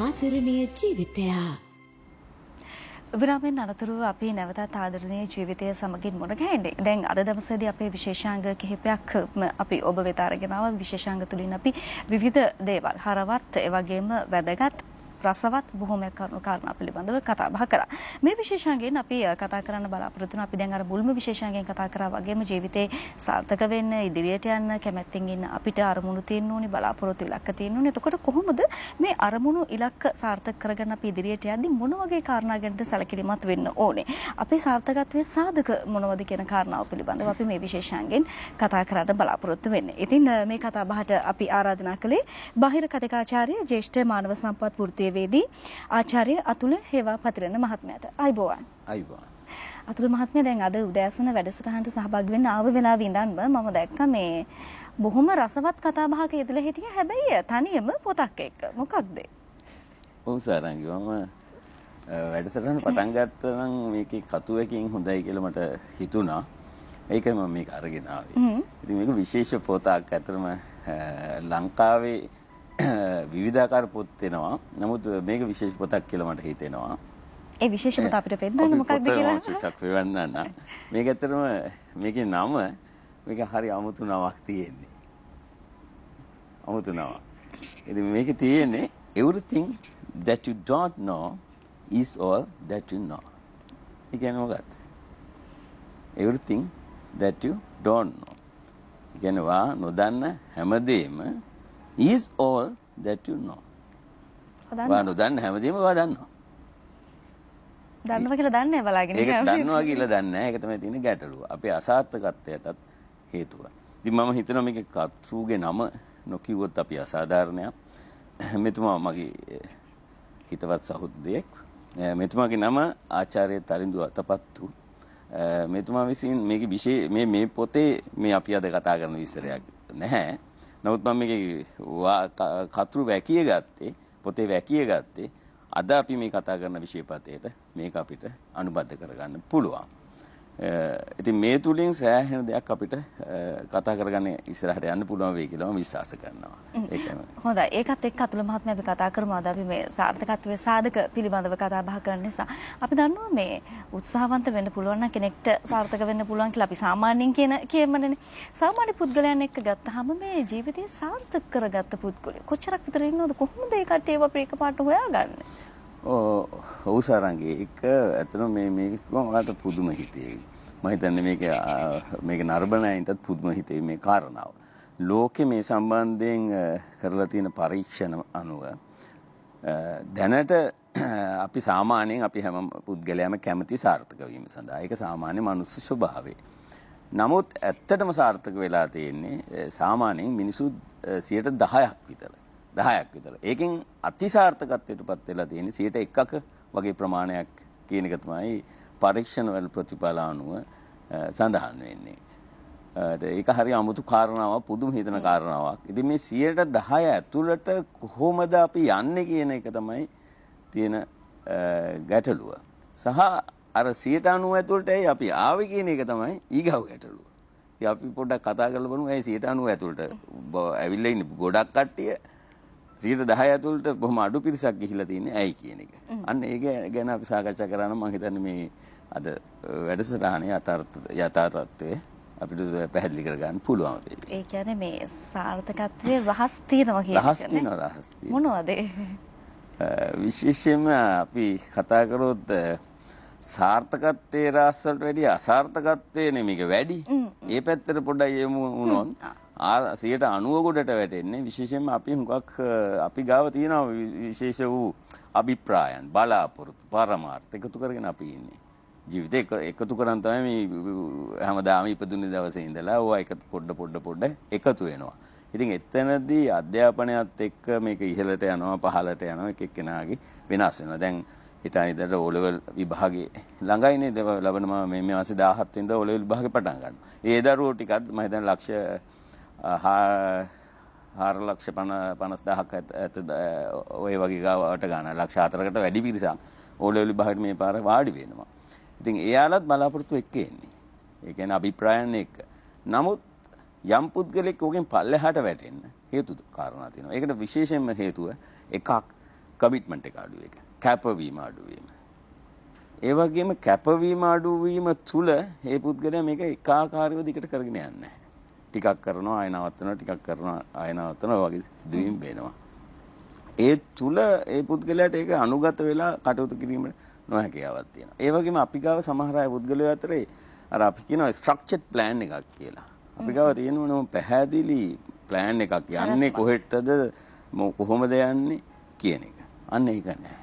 ආදරණීය ජීවිතය. විරාමෙන් අනතුරුව අපි නැවතත් ආදරණීය ජීවිතය සමගින් මුණ ගැහෙන්නේ. දැන් අද දවසේදී අපේ විශේෂාංග කිහිපයක් අපි ඔබ වෙත අරගෙන ආවා. විශේෂාංග තුලින් අපි විවිධ දේවල් හරවත් ඒ වගේම වැදගත් රසවත් බොහොමයක් කරුණු කාරණා පිළිබඳව කතා බහ කරා. මේ විශේෂාංගයෙන් අපි කතා කරන්න බලාපොරොත්තු වෙන අපි දැන් අර මුල්ම විශේෂාංගයෙන් කතා කරා වගේම ජීවිතේ සාර්ථක වෙන්න ඉදිරියට යන්න කැමැත්තෙන් ඉන්න අපිට අරමුණු තියෙන්න ඕනි බලාපොරොත්තු ඉලක්ක තියෙන්න ඕනි. එතකොට කොහොමද මේ අරමුණු ඉලක්ක සාර්ථක කරගන්න අපි ඉදිරියට යද්දී මොන වගේ කාරණා ගැනද සැලකිලිමත් වෙන්න ඕනේ? අපේ සාර්ථකත්වයේ සාධක මොනවද කියන කාරණාව පිළිබඳව අපි මේ විශේෂාංගයෙන් කතා කරන්න බලාපොරොත්තු වෙන්නේ. ඉතින් මේ කතා බහට අපි ආරාධනා කළේ බාහිර කතිකාචාර්ය ජ්‍යෙෂ්ඨ මානව සම්පත් වෘත්තීය වේදී ආචාර්ය අතුල හේවා පතිරණ මහත්මයාට අයිබෝවන්. අතුල මහත්මයා දැන් අද උදෑසන වැඩසටහනට සහභාගී වෙන්න ආව වෙලාවෙ ඉඳන්ම මම දැක්කා මේ බොහොම රසවත් කතා බහක යෙදලා හිටියා. හැබැයි තනියම පොතක් එක්ක. මොකක්ද? ඔව් සාරංගි මම වැඩසටහන පටන් ගත්ත නම් මේකේ කතුවකින් හොඳයි කියලා මට හිතුණා. ඒකයි මම මේක අරගෙන ආවේ. ඉතින් මේක විශේෂ පොතක්. අතරම ලංකාවේ විවිධාකාර පොත් වෙනවා. නමුත් මේක විශේෂ පොතක් කියලා මට හිතෙනවා. ඒ විශේෂ පොත අපිට පෙන්නන්න මොකක්ද කියලා? චක් වෙවන්නන්න. මේක ඇත්තටම මේකේ නම මේක හරි අමුතු නමක් තියෙන්නේ. අමුතු නමක්. ඉතින් මේකේ තියෙන්නේ everything that you don't know is all that you know. ඒ කියන්නේ මොකක්ද? everything that you don't know. ඒ කියන්නේ වා නොදන්න හැමදේම is all that you know. වා නොදන්න හැමදේම වා දන්නවා. දන්නවා කියලා දන්නේ බලාගෙන ඒක දන්නවා කියලා දන්නේ නැහැ. ඒක තමයි තියෙන ගැටලුව. අපේ අසාර්ථකත්වයටත් හේතුව. ඉතින් මම හිතනවා මේකේ කතෘගේ නම නොකියුවොත් අපි අසාධාරණයක්. මෙතුමා මගේ හිතවත් සහෝදරයෙක්. මෙතුමාගේ නම ආචාර්ය තරිඳු අතපත්තු. මෙතුමා විසින් මේකේ මේ පොතේ මේ අපි අද කතා කරන විස්තරයක් නැහැ. නමුත් මම මේකේ කතෘ වැකිය ගත්තේ පොතේ වැකිය ගත්තේ අද අපි මේ කතා කරන විෂයපතේට මේක අපිට අනුබද්ධ කරගන්න පුළුවන්. ඉතින් මේ තුලින් සෑහෙන දෙයක් අපිට කතා කරගන්න ඉස්සරහට යන්න පුළුවන් වෙයි කියලා මම විශ්වාස කරනවා. ඒකම. හොඳයි. ඒකත් එක්ක අතුල මහත්මයා අපි කතා කරමු. අද අපි මේ සාර්ථකත්වයේ සාධක පිළිබඳව කතා බහ කරන නිසා අපි දන්නවා මේ උත්සාහවන්ත වෙන්න පුළුවන් නම් කෙනෙක්ට සාර්ථක වෙන්න පුළුවන් කියලා අපි සාමාන්‍යයෙන් කියමනේ. සාමාන්‍ය පුද්ගලයන් එක්ක ගත්තාම මේ ජීවිතේ සාර්ථක කරගත්ත පුද්ගලයෝ කොච්චරක් විතර ඉන්නවද? කොහොමද ඒ කට්ටියව අපි එකපාරට හොයාගන්නේ? ඔව් සාරංගේ එක ඇත්තටම මේක මට පුදුම හිතේ. මම හිතන්නේ මේක නරඹනයින්ටත් පුදුම හිතේ මේ කාරණාව. ලෝකෙ මේ සම්බන්ධයෙන් කරලා තියෙන පරීක්ෂණ අනුව දැනට අපි සාමාන්‍යයෙන් අපි හැම පුද්ගලයාම කැමති සාර්ථක වීම සඳහා. ඒක සාමාන්‍ය මනුස්ස ස්වභාවය. නමුත් ඇත්තටම සාර්ථක වෙලා තියෙන්නේ සාමාන්‍යයෙන් මිනිසු 10% විතර. 10ක් විතර. ඒකෙන් අතිසාර්ථකත්වයටපත් වෙලා තියෙන්නේ 1%ක වගේ ප්‍රමාණයක් කියන එක තමයි පරීක්ෂණ වල ප්‍රතිඵල අනුව සඳහන් වෙන්නේ. ඒක හරි අමුතු කාරණාවක්, පුදුම හිතන කාරණාවක්. ඉතින් මේ 10% ඇතුළට කොහොමද අපි යන්නේ කියන එක තමයි තියෙන ගැටලුව. සහ අර 90% ඇතුළට අපි ආවේ කියන එක තමයි ඊගව ගැටලුව. ඉතින් අපි පොඩ්ඩක් කතා කරලා බලමු. ඒ 90% ඇතුළට ඇවිල්ලා ඉන්නේ ගොඩක් කට්ටිය 10% ඇතුළට බොහොම අඩු පිරිසක් ගිහිලා තියෙන්නේ ඇයි කියන එක. අන්න ඒක ගැන අපි සාකච්ඡා කරා නම් මම හිතන්නේ මේ අද වැඩසටහනේ යථාර්ථය අපිට පැහැදිලි කරගන්න පුළුවන් වෙයි. ඒ කියන්නේ මේ සාර්ථකත්වයේ රහස් තියෙනවා කියන්නේ. රහස් තියෙනවා. මොනවද? විශේෂයෙන්ම අපි කතා කරොත් සාර්ථකත්වයේ රහස් වලට වැඩිය අසාර්ථකත්වයේ නෙමෙයික වැඩි. ඒ පැත්තට පොඩ්ඩක් යමු වුණොත් 90% ගොඩට වැටෙන්නේ විශේෂයෙන්ම අපි හුඟක් අපි ගාව තියෙන විශේෂ වූ අභිප්‍රායන් බලාපොරොත්තු පරමාර්ථ එකතු කරගෙන අපි ඉන්නේ. ජීවිතේ එකතු කරන් තමයි මේ හැමදාම ඉපදුනේ දවසේ ඉඳලා ඕවා එක පොඩ එකතු වෙනවා. ඉතින් එතනදී අධ්‍යාපනයත් එක්ක මේක ඉහළට යනවා පහළට යනවා එක එක්කෙනාගේ වෙනස් වෙනවා. දැන් හිතානිදට O-level විභාගේ ළඟයිනේ ලබන මේ මාසේ 17 වෙනිදා O-level විභාගේ පටන් ගන්නවා. ඒ දරුවෝ ටිකත් මම හිතන්නේ ලක්ෂ 4,50,000ක් ඇත ඔය වගේ ගාවට ගන්න. ලක්ෂ 4කට වැඩි පිරිසක් O-level විභාගෙට මේ පාර වාඩි වෙනවා. ඉතින් එයාලත් බලාපොරොත්තු එක්ක එන්නේ. ඒ කියන්නේ අභිප්‍රායන් එක්ක. නමුත් යම් පුද්ගලෙක් ඕකෙන් පල්ලෙහාට වැටෙන්න හේතු කාරණා තියෙනවා. ඒකට විශේෂයෙන්ම හේතුව එකක් කමිට්මන්ට් එක අඩු එක. කැපවීම අඩු වීම. ඒ වගේම කැපවීම අඩු වීම තුල මේ පුද්ගලයා මේක ඒකාකාරීව දිගට කරගෙන යන්නේ නැහැ. ටිකක් කරනවා ආය නවත්තනවා ටිකක් කරනවා ආය නවත්තනවා වගේ සිදුවීම් වෙනවා. ඒ තුල ඒ පුද්ගලයාට ඒක අනුගත වෙලා කටයුතු කිරීමට නොහැකියාවක් තියෙනවා. ඒ වගේම අපි ගාව සමහර අය පුද්ගලයෝ අතරේ අර අපි කියනවා ස්ට්‍රක්චර්ඩ් ප්ලෑන් එකක් කියලා. අපි ගාව තියෙනවා පැහැදිලි ප්ලෑන් එකක් යන්නේ කොහෙටද කොහොමද යන්නේ කියන එක. අන්න ඒක නැහැ.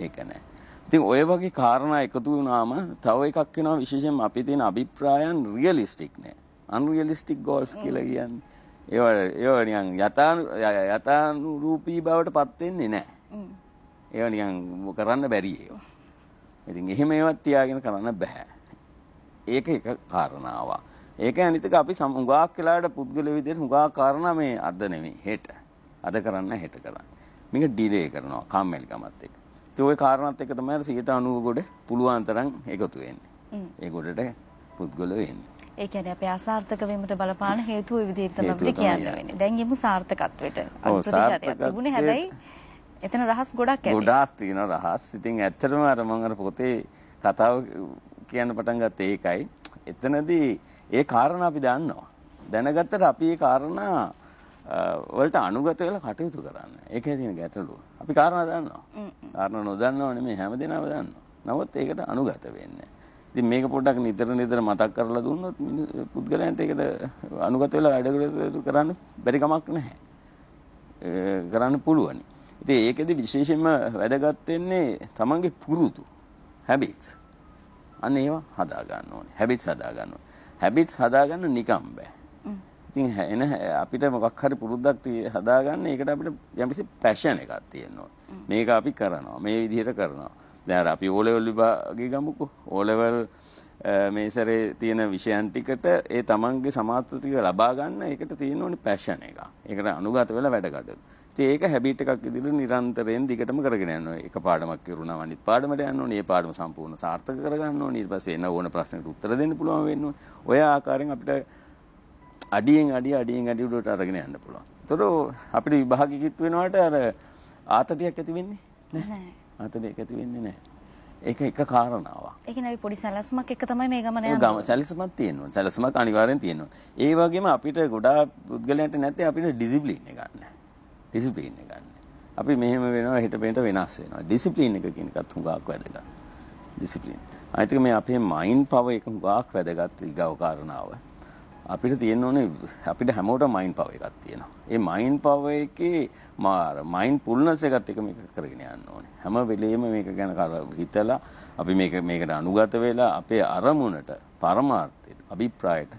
ඒක නැහැ. ඉතින් ඔය වගේ කාරණා එකතු වුණාම තව එකක් වෙනවා විශේෂයෙන්ම අපි තියෙන අභිප්‍රායන් රියලිස්ටික් නෑ. අන්රියලිස්ටික් ගෝල්ස් කියලා කියන්නේ. ඒවා නිකන් යථානුරූපී බවට පත් වෙන්නේ නැහැ. ඒවා නිකන් කරන්න බැරි ඒවා. ඉතින් එහෙම ඒවත් තියාගෙන කරන්න බෑ. ඒක එක කාරණාවක්. ඒක අනිත් එක අපි හුඟක් වෙලාවට පුද්ගල විදිහට හුඟක් කාරණා මේ අද නෙමෙයි හෙට. අද කරන්න හෙට කරන්න. මේක ඩිලේ කරනවා කම්මැලිකමත් එක්ක. ඉතින් ওই කාරණාත් එක්ක තමයි 90% ගොඩ පුළුවන් තරම් එකතු වෙන්නේ. ඒ ගොඩට පුද්ගලයෝ එන්නේ. ඒ කියන්නේ අපේ අසාර්ථක වීමට බලපාන හේතුව ඒ විදිහට තමයි අපිට කියන්න වෙන්නේ. දැන් යමු සාර්ථකත්වයට. අනුප්‍රතිහාරයක් තිබුණේ හැබැයි එතන රහස් ගොඩක් ඇති. ගොඩාක් තියෙනවා රහස්. ඉතින් ඇත්තටම අර මම අර පොතේ කතාව කියන්න පටන් ගත්තේ ඒකයි. එතනදී ඒ කාරණා අපි දන්නවා. දැනගත්තට අපි ඒ කාරණා වලට අනුගත වෙලා කටයුතු කරන්න. ඒකේ තියෙන ගැටලුව. අපි කාරණා දන්නවා. කාරණා නොදන්නව නෙමෙයි හැමදේම දන්නවා. නමුත් ඒකට අනුගත වෙන්නේ. ඉතින් මේක පොඩ්ඩක් නිතර මතක් කරලා දුන්නොත් පුද්ගලයන්ට ඒකට අනුගත වෙලා වැඩ කරන්න බැරි කමක් නැහැ. කරන්න පුළුවන්. ඉතින් ඒකෙදි විශේෂයෙන්ම වැදගත් වෙන්නේ තමන්ගේ පුරුදු habits. අන්න ඒවා හදා ගන්න ඕනේ. habits හදා ගන්න ඕනේ. habits හදාගන්න නිකම් බෑ. ඉතින් එන අපිට මොකක් හරි පුරුද්දක් හදාගන්න ඒකට අපිට යම්කිසි පැෂන් එකක් තියෙනවා. මේක අපි කරනවා. මේ විදිහට කරනවා. දැන් අපි O level විභාගය ගමුකෝ. O level මේ සැරේ තියෙන විෂයන් ටිකට ඒ තමන්ගේ සමාර්ථ ටික ලබා ගන්න ඒකට තියෙන ඕනේ පැෂන් එක. ඒකට අනුගත වෙලා වැඩ කටයුතු. ඉතින් ඒක හැබිට් එකක් විදිහට නිරන්තරයෙන් දිගටම කරගෙන යනවා. එක පාඩමක් කරුණාම අනිත් පාඩමට යන්න ඕනේ. ඒ පාඩම සම්පූර්ණ සාර්ථක කරගන්න ඕනේ. ඊට පස්සේ එන ඕන ප්‍රශ්නකට උත්තර දෙන්න පුළුවන් වෙන්න ඕනේ. ඔය ආකාරයෙන් අපිට අඩියෙන් අඩිය උඩට අරගෙන යන්න පුළුවන්. ඒතකොට අපිට විභාගෙ කිට්ටු වෙනවට අර ආතතියක් ඇති වෙන්නේ නැහැ. ආතතියක් ඇති වෙන්නේ නැහැ. ඒක එක කාරණාවක්. ඒ කියන්නේ අපි පොඩි සැලැස්මක් එක තමයි මේ ගමන යන්නේ. සැලැස්මක් තියෙනවා. සැලැස්මක් අනිවාර්යෙන් තියෙනවා. ඒ වගේම අපිට ගොඩාක් පුද්ගලයන්ට නැත්තේ අපිට ඩිසිප්ලින් එක ගන්න. ඩිසිප්ලින් එක ගන්න. අපි මෙහෙම වෙනවා හෙට වෙනට වෙනස් වෙනවා. ඩිසිප්ලින් එක කියන එකත් හුඟක් වැදගත්. ඩිසිප්ලින්. අනිත් එක මේ අපේ මයින්ඩ් පවර් එක හුඟක් වැදගත් ඊගව කාරණාව. අපිට තියෙන්න ඕනේ අපිට හැමෝටම මයින්ඩ් පවර් එකක් තියෙනවා. ඒ මයින්ඩ් පවර් එකේ මයින්ඩ් ෆුල්නස් එකත් එක මේක කරගෙන යන්න ඕනේ. හැම වෙලෙම මේක ගැන හිතලා අපි මේකට අනුගත වෙලා අපේ අරමුණට පරමාර්ථයට අභිප්‍රායට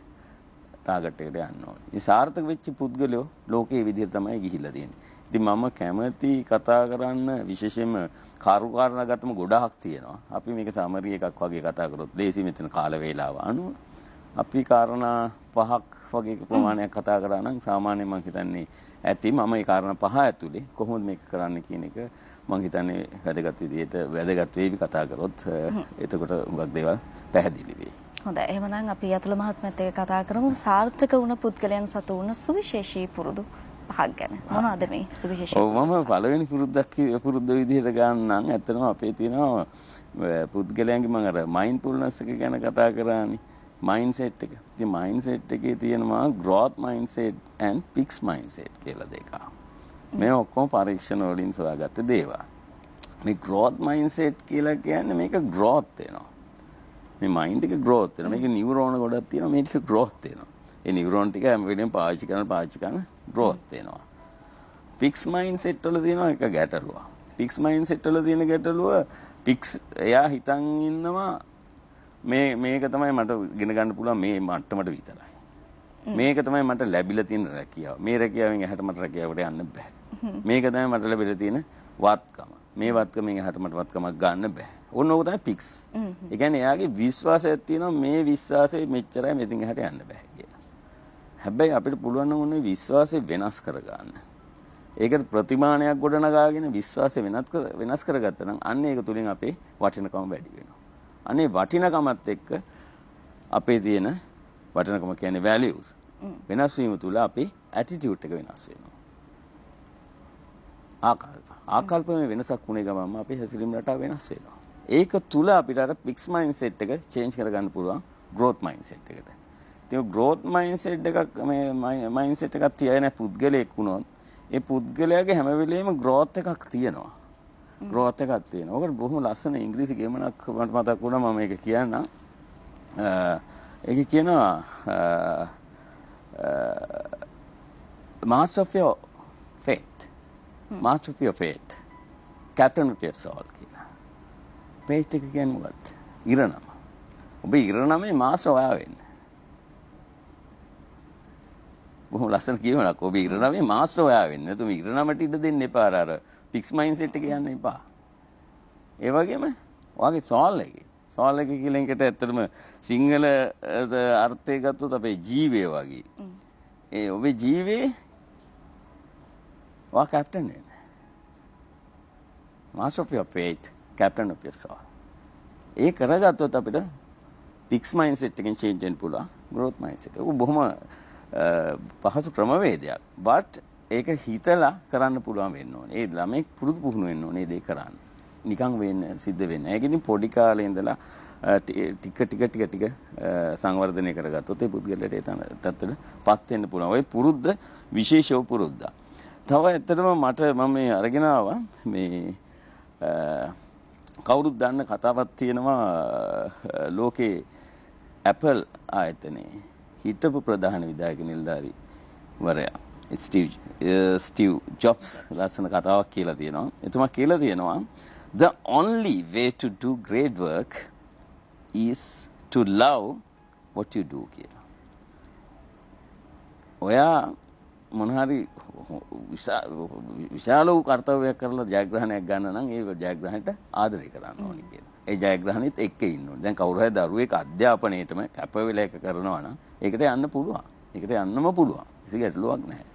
ටාගට් එකට යන්න ඕනේ. මේ සාර්ථක වෙච්ච පුද්ගලයෝ ලෝකයේ විදිහට තමයි ගිහිල්ලා තියෙන්නේ. ඉතින් මම කැමති කතා කරන්න විශේෂයෙන්ම කාර්යකාරණාගතම ගොඩාක් තියෙනවා. අපි මේක සමරි එකක් වගේ කතා කරොත් දේශි මෙතන කාල වේලාව අනුව අපි කාරණා 5ක් වගේ ප්‍රමාණයක් කතා කරා නම් සාමාන්‍යයෙන් මම හිතන්නේ ඇති මම මේ කාරණා 5 ඇතුලේ කොහොමද මේක කරන්න කියන එක මම හිතන්නේ වැදගත් විදිහට වැදගත් වේවි කතා කරොත් එතකොට හුඟක් දේවල් පැහැදිලි වෙයි. හොඳයි. එහෙමනම් අපි අතුල මහත්මයාත් එක්ක කතා කරමු සාර්ථක වුණ පුද්ගලයන් සතු වුණ සුවිශේෂී පුරුදු 5ක් ගැන. මොනවද මේ සුවිශේෂී? ඔව් මම පළවෙනි පුරුද්ද විදිහට ගන්නම් ඇත්තටම අපේ තියෙනවා පුද්ගලයන්ගේ මම අර මයින්ඩ්ෆුල්නස් එක ගැන කතා කරානේ. මයින්ඩ්සෙට් එක. ඉතින් මයින්ඩ්සෙට් එකේ තියෙනවා growth mindset and fixed mindset කියලා දෙකක්. මේ ඔක්කොම පරීක්ෂණ වලින් සොයාගත්ත දේවල්. මේ growth mindset කියලා කියන්නේ මේක growth වෙනවා. මේ මයින්ඩ් එක growth වෙනවා. මේකේ නියුරෝන ගොඩක් තියෙනවා. මේක growth වෙනවා. ඒ නියුරෝන ටික හැම වෙලේම පාවිච්චි කරන growth වෙනවා. fixed mindset වල තියෙනවා එක ගැටලුව. fixed mindset වල තියෙන ගැටලුව එයා හිතන් ඉන්නවා මේක තමයි මට ඉගෙන ගන්න පුළුවන් මේ මට්ටමට විතරයි. මේක තමයි මට ලැබිලා තියෙන රැකියාව. මේ රැකියාවෙන් එහාට මට රැකියාවට යන්න බෑ. මේක තමයි මට ලැබිලා තියෙන වත්කම. මේ වත්කමෙන් එහාට මට වත්කමක් ගන්න බෑ. ඕන ඕක තමයි පික්ස්. ඒ කියන්නේ එයාගේ විශ්වාසයක් තියෙනවා මේ විශ්වාසය මෙච්චරයි මෙතින් එහාට යන්න බෑ කියලා. හැබැයි අපිට පුළුවන් නම් ඕනේ විශ්වාසය වෙනස් කරගන්න. ඒකට ප්‍රතිමානයක් ගොඩනගාගෙන විශ්වාසය වෙනස් කරගත්තා නම් අන්න ඒක තුලින් අපේ වටිනකම වැඩි වෙනවා. අනේ වටිනකමත් එක්ක අපේ තියෙන වටිනකම කියන්නේ values වෙනස් වීම තුල අපේ attitude එක වෙනස් වෙනවා. ආකල්පමේ වෙනසක් වුණේ ගමන්ම අපේ හැසිරීම රටාව වෙනස් වෙනවා. ඒක තුල අපිට අර ෆික්ස් මයින්ඩ්සෙට් එක චේන්ජ් කරගන්න පුළුවන් growth mindset එකට. ඉතින් growth mindset එකක් මේ mindset එකක් තියන පුද්ගලයෙක් වුණොත් ඒ පුද්ගලයාගේ හැම වෙලෙම growth එකක් තියෙනවා. growth එකක් තියෙනවා. ඔකට බොහොම ලස්සන ඉංග්‍රීසි කියමනක් මට මතක් වුණා මම මේක කියන්න. ඒක කියනවා master of your fate. master of your fate. captain of your soul කියලා. fate එක කියන්නේ මොකක්ද? ඉරණම. ඔබ ඉරණමේ මාස්ටර් ඔයා වෙන්න. බොහොම ලස්සන කියවනක්. ඔබ ඉරණමේ මාස්ටර් ඔයා වෙන්න. නැතුව ඉරණමට ඉඩ දෙන්න එපා. අර ෆික්ස් මයින්ඩ්සෙට් එක යන්න එපා. ඒ වගේම ඔයාගේ සෝල් එකේ. සෝල් එක කියලා එකට ඇත්තටම සිංහල අර්ථය ගත්තොත් අපේ ජීවය වගේ. ඒ ඔබේ ජීවේ ඔයා කැප්ටන් වෙන්න. master of your fate, captain of your soul. ඒ කරගත්තොත් අපිට ෆික්ස් මයින්ඩ්සෙට් එකෙන් චේන්ජ් වෙන්න පුළුවන් growth mindset. ඒක බොහොම පහසු ක්‍රමවේදයක්. but ඒක හිතලා කරන්න පුළුවන් වෙන්න ඕනේ. ඒ ළමයි පුරුදු පුහුණු වෙන්න ඕනේ මේ දේ කරන්න. නිකන් වෙන්න සිද්ධ වෙන්නේ. ඒක ඉතින් පොඩි කාලේ ඉඳලා ටික සංවර්ධනය කරගත්තොත් ඒ පුද්ගලයාට ඒ තත්ත්වෙටපත් වෙන්න පුළුවන්. ඔය පුරුද්ද විශේෂව පුරුද්දා. තව ඇත්තටම මම මේ අරගෙන ආවා මේ කවුරුත් දන්න කතාවක් තියෙනවා ලෝකේ Apple ආයතනයේ හිටපු ප්‍රධාන විධායක නිලධාරී වරයා ස්ටීව් ජොබ්ස් ලස්සන කතාවක් කියලා තියෙනවා. එතුමා කියලා තියෙනවා the only way to do great work is to love what you do කියලා. ඔයා මොනහරි විශාල වූ කර්තව්‍යයක් කරලා ජයග්‍රහණයක් ගන්න නම් ඒ ජයග්‍රහණයට ආදරය කරන්න ඕනේ කියලා. ඒ ජයග්‍රහණෙත් එක්ක ඉන්න ඕනේ. දැන් කවුරු හරි දරුවෙක් අධ්‍යාපනයේටම කැප වෙලා එක කරනවා නම් ඒකට යන්න පුළුවන්. ඒකට යන්නම පුළුවන්. කිසි ගැටලුවක් නැහැ.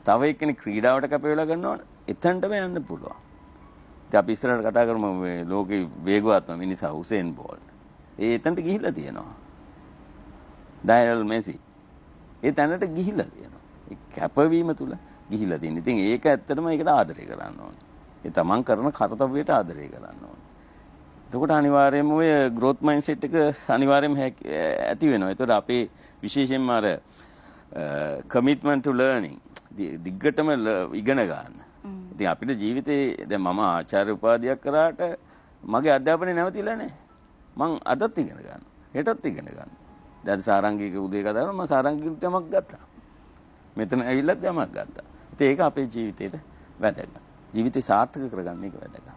තව එක්කෙනෙක් ක්‍රීඩාවට කැප වෙලා ගන්නවනේ එතනටම යන්න පුළුවන්. ඉතින් අපි ඉස්සරහට කතා කරමු මේ ලෝකේ වේගවත්ම මිනිසා උසේන් බෝල්ට්. ඒ එතනට ගිහිල්ලා තියෙනවා. ඩයනල් මෙසි. ඒ තැනට ගිහිල්ලා තියෙනවා. ඒ කැපවීම තුල ගිහිල්ලා තියෙන. ඉතින් ඒක ඇත්තටම ඒකට ආදරය කරන්න ඕනේ. ඒ තමන් කරන කර්තව්‍යයට ආදරය කරන්න ඕනේ. එතකොට අනිවාර්යයෙන්ම ඔය growth mindset එක අනිවාර්යයෙන්ම ඇති වෙනවා. ඒතකොට අපේ විශේෂයෙන්ම අර commitment to learning දිග්ගටම ඉගෙන ගන්න. ඉතින් අපිට ජීවිතේ දැන් මම ආචාර්ය උපාධියක් කරාට මගේ අධ්‍යාපනය නැවතිලා නැහැ. මං අදත් ඉගෙන ගන්නවා. හෙටත් ඉගෙන ගන්නවා. දැන් සාරංගික උදේ කතා කරා මම සාරංගික යමක් ගත්තා. මෙතන ඇවිල්ලත් යමක් ගත්තා. ඉතින් ඒක අපේ ජීවිතේට වැදගත්. ජීවිතේ සාර්ථක කරගන්න එක වැදගත්.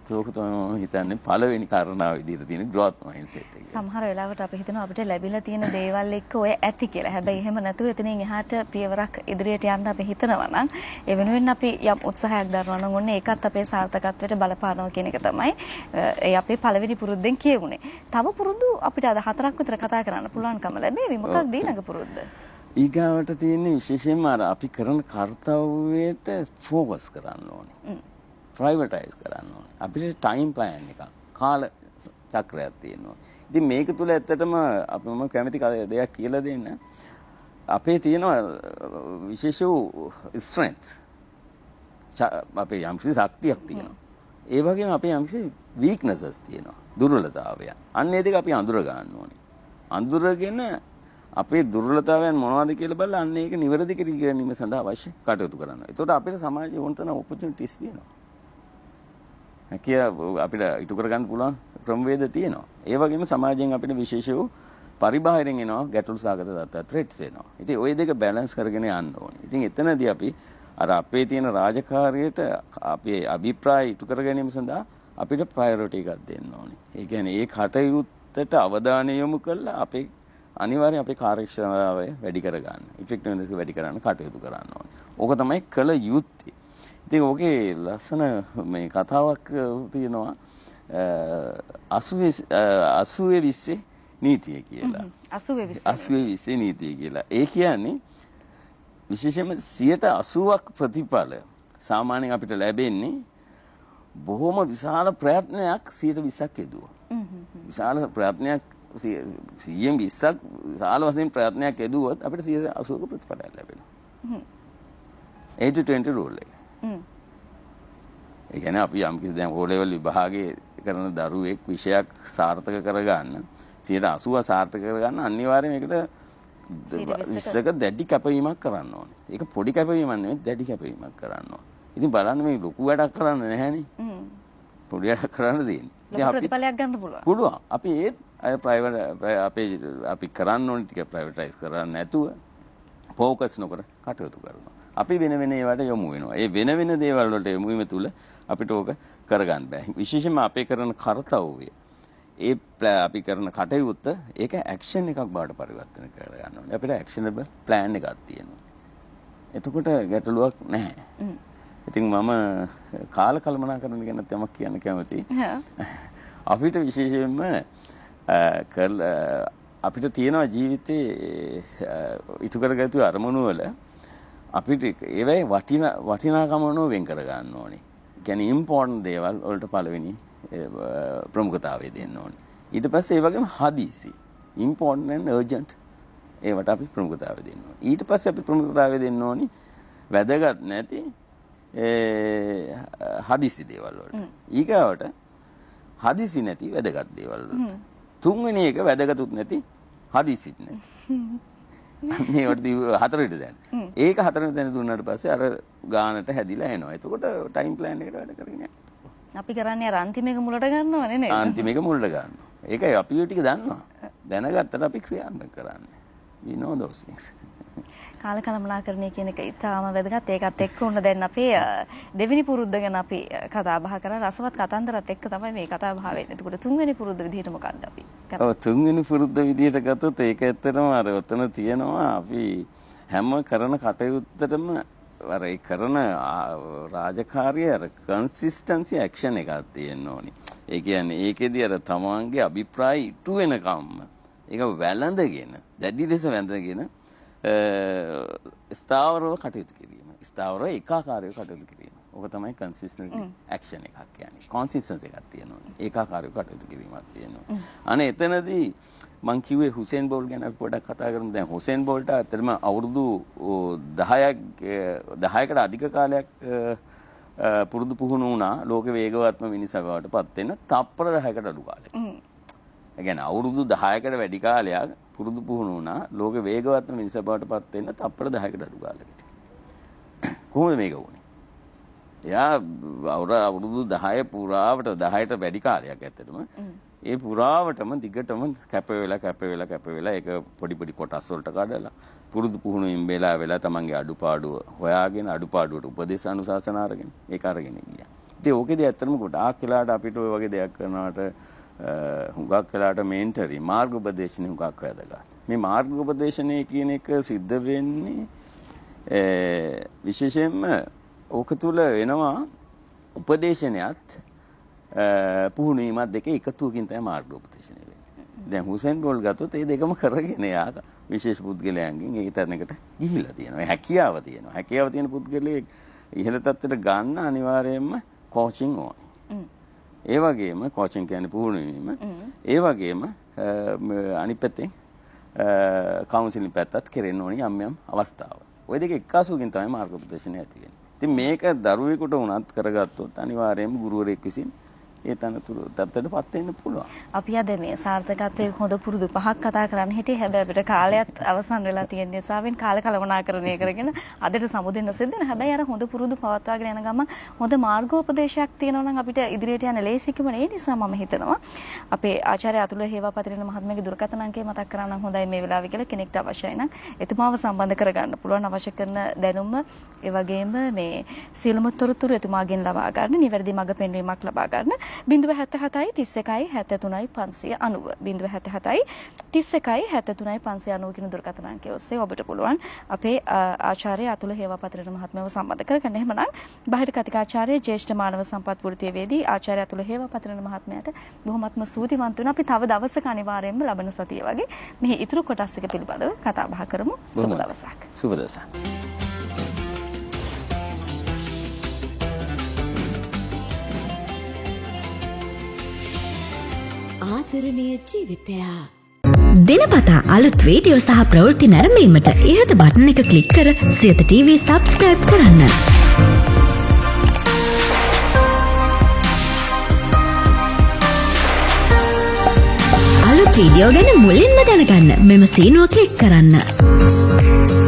ඒක තමයි හිතන්නේ පළවෙනි කාරණාව විදිහට තියෙන growth mindset එක. සමහර වෙලාවට අපි හිතනවා අපිට ලැබිලා තියෙන දේවල් එක්ක ඔය ඇති කියලා. හැබැයි එහෙම නැතුව එතනින් එහාට පියවරක් ඉදිරියට යන්න අපි හිතනවා නම් ඒ වෙනුවෙන් අපි යම් උත්සාහයක් දරනවා නම් ඔන්න ඒකත් අපේ සාර්ථකත්වයට බලපානවා කියන එක තමයි ඒ අපේ පළවෙනි පුරුද්දෙන් කියුනේ. තව පුරුදු අපිට අද 4ක් විතර කතා කරන්න පුළුවන්කම ලැබෙවි. මොකක්ද ඊළඟ පුරුද්ද? ඊගාවට තියෙන්නේ විශේෂයෙන්ම අර අපි කරන කාර්යයට ફોකස් කරන්න ඕනේ. ප්‍රයිවටයිස් කරන්න ඕනේ. අපිට ටයිම් ප්ලෑන් එකක් කාල චක්‍රයක් තියෙනවා. ඉතින් මේක තුල ඇත්තටම අපි මම කැමති දෙයක් කියලා දෙන්න. අපේ තියෙනවා විශේෂ වූ ස්ට්‍රෙන්ත්ස්. අපේ යම්කිසි ශක්තියක් තියෙනවා. ඒ වගේම අපේ යම්කිසි වීක්නසස් තියෙනවා. දුර්වලතාවය. අන්න ඒ දෙක අපි අඳුර ගන්න ඕනේ. අඳුරගෙන අපේ දුර්වලතාවයන් මොනවද කියලා බලලා අන්න ඒක නිවැරදි කර ගැනීම සඳහා අවශ්‍ය කටයුතු කරන්න. ඒතකොට අපේ සමාජයේ වුණ තරම් ඔපචුනිටිස් තියෙනවා. අපිට ඉටු කරගන්න පුළුවන් ක්‍රමවේද තියෙනවා. ඒ වගේම සමාජයෙන් අපිට විශේෂ වූ පරිබාහිරින් එනවා ගැටලු සාගත තත්ත්ව ත්‍රෙට්ස් එනවා. ඉතින් ওই දෙක බැලන්ස් කරගෙන යන්න ඕනේ. ඉතින් එතනදී අපි අර අපේ තියෙන රාජකාරියට අපේ අභිප්‍රාය ඉටු කර ගැනීම සඳහා අපිට ප්‍රයොරිටි එකක් දෙන්න ඕනේ. ඒ කියන්නේ ඒ කටයුත්තට අවධානය යොමු කරලා අපේ අනිවාර්යෙන් අපේ කාර්යක්ෂමතාවය වැඩි කරගන්න. ඉෆෙක්ටිව්නස් එක වැඩි කරන්න කටයුතු කරන්න ඕනේ. ඕක තමයි කළ යුත්තේ. ඉතින් ඕකේ ලස්සන මේ කතාවක් තියෙනවා 80 නීතිය කියලා. 80 නීතිය කියලා. ඒ කියන්නේ විශේෂයෙන්ම 80ක් ප්‍රතිඵල සාමාන්‍යයෙන් අපිට ලැබෙන්නේ බොහොම විශාල ප්‍රයත්නයක් 20ක් යෙදුවා. විශාල ප්‍රයත්නයක් 100න් 20ක් විශාල වශයෙන් ප්‍රයත්නයක් යෙදුවොත් අපිට 80ක ප්‍රතිඵලයක් ලැබෙනවා. 80-20 රූල් එක. ඒ කියන්නේ අපි යම් කිසි දැන් O level විභාගයේ කරන දරුවෙක් විෂයක් සාර්ථක කරගන්න 80% සාර්ථක කරගන්න අනිවාර්යයෙන් ඒකට 20ක දැඩි කැපවීමක් කරන්න ඕනේ. ඒක පොඩි කැපවීමක් නෙවෙයි දැඩි කැපවීමක් කරන්න ඕනේ. ඉතින් බලන්න මේ ලොකු වැඩක් කරන්න නැහැනේ. පොඩි වැඩක් කරන්න තියෙන්නේ. ලොකු ප්‍රතිඵලයක් ගන්න පුළුවන්. පුළුවන්. අපි ඒත් අය ප්‍රයිවට් අපි කරන්න ඕනේ ටික ප්‍රයිවටයිස් කරන්න නැතුව ફોකස් නොකර කටයුතු කරනවා. අපි වෙන වෙන ඒවාට යොමු වෙනවා. ඒ වෙන වෙන දේවල් වලට යොමු වීම තුල අපිට ඕක කරගන්න බෑ. විශේෂයෙන්ම අපේ කරන කර්තව්‍ය අපි කරන කටයුත්ත ඒක ඇක්ෂන් එකක් බවට පරිවර්තන කරගන්න ඕනේ. අපිට ඇක්ෂනබල් ප්ලෑන් එකක් තියෙනවා. එතකොට ගැටලුවක් නැහැ. ඉතින් මම කාල කළමනාකරන ගැන යමක් කියන්න කැමතියි. අපිට විශේෂයෙන්ම අපිට තියෙනවා ජීවිතේ ඉටු කරගත්තු අරමුණු වල අපිට ඒවයි වටිනාකම වෙන් කර ගන්න ඕනේ. කියන්නේ ඉම්පෝටන්ට් දේවල් වලට පළවෙනි ප්‍රමුඛතාවය දෙන්න ඕනේ. ඊට පස්සේ ඒ වගේම හදිසි ඉම්පෝටන්ට් and urgent ඒවට අපි ප්‍රමුඛතාවය දෙන්න ඕනේ. ඊට පස්සේ අපි ප්‍රමුඛතාවය දෙන්න ඕනේ වැදගත් නැති හදිසි දේවල් වලට. ඊගාවට හදිසි නැති වැදගත් දේවල් වලට. තුන්වෙනි එක වැදගත්ුත් නැති හදිසිත් නැති. මේවට හතරට දැන්. ඒක හතරට දැන් දුන්නාට පස්සේ අර ගානට හැදිලා එනවා. එතකොට ටයිම් ප්ලෑන් එකට වැඩ කරගෙන යනවා. අපි කරන්නේ අර අන්තිම එක මුලට ගන්නවනේ නේද? අන්තිම එක මුලට ගන්නවා. ඒකයි අපි ඔය ටික දන්නවා. දැනගත්තට අපි ක්‍රියාත්මක කරන්නේ. We know those things. කාල කළමනාකරණය කියන එක ඉතාම වැදගත්. ඒකත් එක්ක උන්න දැන් අපේ දෙවෙනි පුරුද්ද ගැන අපි කතා බහ කරා. රසවත් කතන්දරත් එක්ක තමයි මේ කතා බහ වෙන්නේ. එතකොට තුන්වෙනි පුරුද්ද විදිහට මොකක්ද අපි කරන්නේ? ඔව් තුන්වෙනි පුරුද්ද විදිහට ගත්තොත් ඒක ඇත්තටම අර ඔතන තියෙනවා අපි හැම කරන කටයුත්තටම අර ඒ කරන රාජකාරිය අර කන්සිස්ටන්සි ඇක්ෂන් එකක් තියෙන්න ඕනි. ඒ කියන්නේ ඒකෙදි අර තමන්ගේ අභිප්‍රාය ඉටු වෙනකම්ම ඒක වැළඳගෙන දැඩි ලෙස වැළඳගෙන ස්ථාවරව කටයුතු කිරීම. ස්ථාවරව ඒකාකාරීව කටයුතු කිරීම. ඕක තමයි කන්සිස්ටන්ට් ඇක්ෂන් එකක් කියන්නේ. කොන්සිස්ටන්සි එකක් තියෙනවා. ඒකාකාරීව කටයුතු කිරීමක් තියෙනවා. අනේ එතනදී මං කිව්වේ හුසේන් බෝල්ට් ගැන අපි පොඩ්ඩක් කතා කරමු. දැන් හුසේන් බෝල්ට් අතරම අවුරුදු 10කට අධික කාලයක් පුරුදු පුහුණු වුණා ලෝක වේගවත්ම මිනිසා බවට පත් වෙන තප්පර 10කට අඩු කාලෙක. ඒ කියන්නේ අවුරුදු 10කට වැඩි කාලයක් පුරුදු පුහුණු වුණා ලෝක වේගවත්ම මිනිසා බවට පත් වෙන තප්පර 10කට අඩු කාලයකට. කොහොමද මේක වුනේ? එයා අවුරුදු 10 පුරාවට 10ට වැඩි කාලයක් ඇත්තටම ඒ පුරාවටම දිගටම කැප වෙලා ඒක පොඩි කොටස් වලට කඩලා පුරුදු පුහුණුවෙන් වෙලා තමන්ගේ අඩුපාඩු හොයාගෙන අඩුපාඩුවට උපදේශ අනුශාසන අරගෙන ඒක අරගෙන ගියා. ඉතින් ඕකේදී ඇත්තටම ගොඩාක් වෙලාට අපිට ඔය වගේ දෙයක් කරනවට හුඟක් වෙලාට මේන්ටරි මාර්ගෝපදේශනේ හුඟක් වැදගත්. මේ මාර්ගෝපදේශනේ කියන එක සිද්ධ වෙන්නේ විශේෂයෙන්ම ඕක තුල වෙනවා උපදේශනයත් පුහුණුවීමත් දෙක එකතුවකින් තමයි මාර්ගෝපදේශනය වෙන්නේ. දැන් හුසේන් බෝල්ට් ගත්තොත් ඒ දෙකම කරගෙන යා විශේෂ පුද්ගලයන්ගෙන් ඒ තරණයකට ගිහිලා තියෙනවා. ඒ හැකියාව තියෙනවා. හැකියාව තියෙන පුද්ගලයෙක් ඉහළ තත්ත්වයට ගන්න අනිවාර්යයෙන්ම කෝචින් ඕනේ. ඒ වගේම කෝචින් කියන්නේ පුහුණුවීම. ඒ වගේම අනිත් පැත්තෙන් කවුන්සිලින් පැත්තත් කෙරෙන්න ඕනි යම් අවස්ථාවල. ওই දෙක එක්කාසුවකින් තමයි මාර්ගෝපදේශනය ඇති වෙන්නේ. ඉතින් මේක දරුවෙකුට උනත් කරගත්තොත් අනිවාර්යයෙන්ම ගුරුවරයෙක් විසින් ඒ තත්ත්වයටපත් වෙන්න පුළුවන්. අපි අද මේ සාර්ථකත්වයේ හොඳ පුරුදු පහක් කතා කරන්න හිටියේ. හැබැයි අපිට කාලයත් අවසන් වෙලා තියෙන නිසාවෙන් කාල කළමනාකරණය කරගෙන අදට සමුදෙන්න සිද්ධ වෙනවා. හැබැයි අර හොඳ පුරුදු පවත්වාගෙන යන ගමන් හොඳ මාර්ගෝපදේශයක් තියෙනවා නම් අපිට ඉදිරියට යන ලේසිකම නේ. නිසා මම හිතනවා අපේ ආචාර්ය අතුල හේවාපතිරණ මහත්මයාගේ දුරකථන අංකය මතක් කරා නම් හොඳයි මේ වෙලාවේ කියලා කෙනෙක්ට අවශ්‍යයි නම් එතුමාව සම්බන්ධ කරගන්න පුළුවන්. අවශ්‍ය කරන දැනුම ඒ වගේම මේ සියලුම තොරතුරු එතුමාගෙන් ලබා ගන්න, නිවැරදි මඟ පෙන්වීමක් ලබා ගන්න. 077 31 73 590 077 31 73 590 කියන දුරකථන අංකය ඔස්සේ ඔබට පුළුවන් අපේ ආචාර්ය අතුල හේවාපතිරණ මහත්මයාව සම්බන්ධ කරගන්න. එහෙමනම් බාහිර කතිකාචාර්ය ජ්‍යෙෂ්ඨ මානව සම්පත් වෘත්තීයවේදී ආචාර්ය අතුල හේවාපතිරණ මහත්මයාට බොහොමත්ම ස්තුතිවන්ත වෙනවා. අපි තව දවසක අනිවාර්යයෙන්ම ලබන සතිය වගේ මෙහි ඉතුරු කොටස් එක පිළිබඳව කතා බහ කරමු. සුබ දවසක්. සුබ දවසක්. ආදරණීය ජීවිතයා දිනපතා අලුත් වීඩියෝ සහ ප්‍රවෘත්ති නැරඹීමට ඉහත බටන් එක ක්ලික් කර සියත TV සබ්ස්ක්‍රයිබ් කරන්න. වීඩියෝ ගැන මුලින්ම දැනගන්න මෙම සීනුව ක්ලික් කරන්න.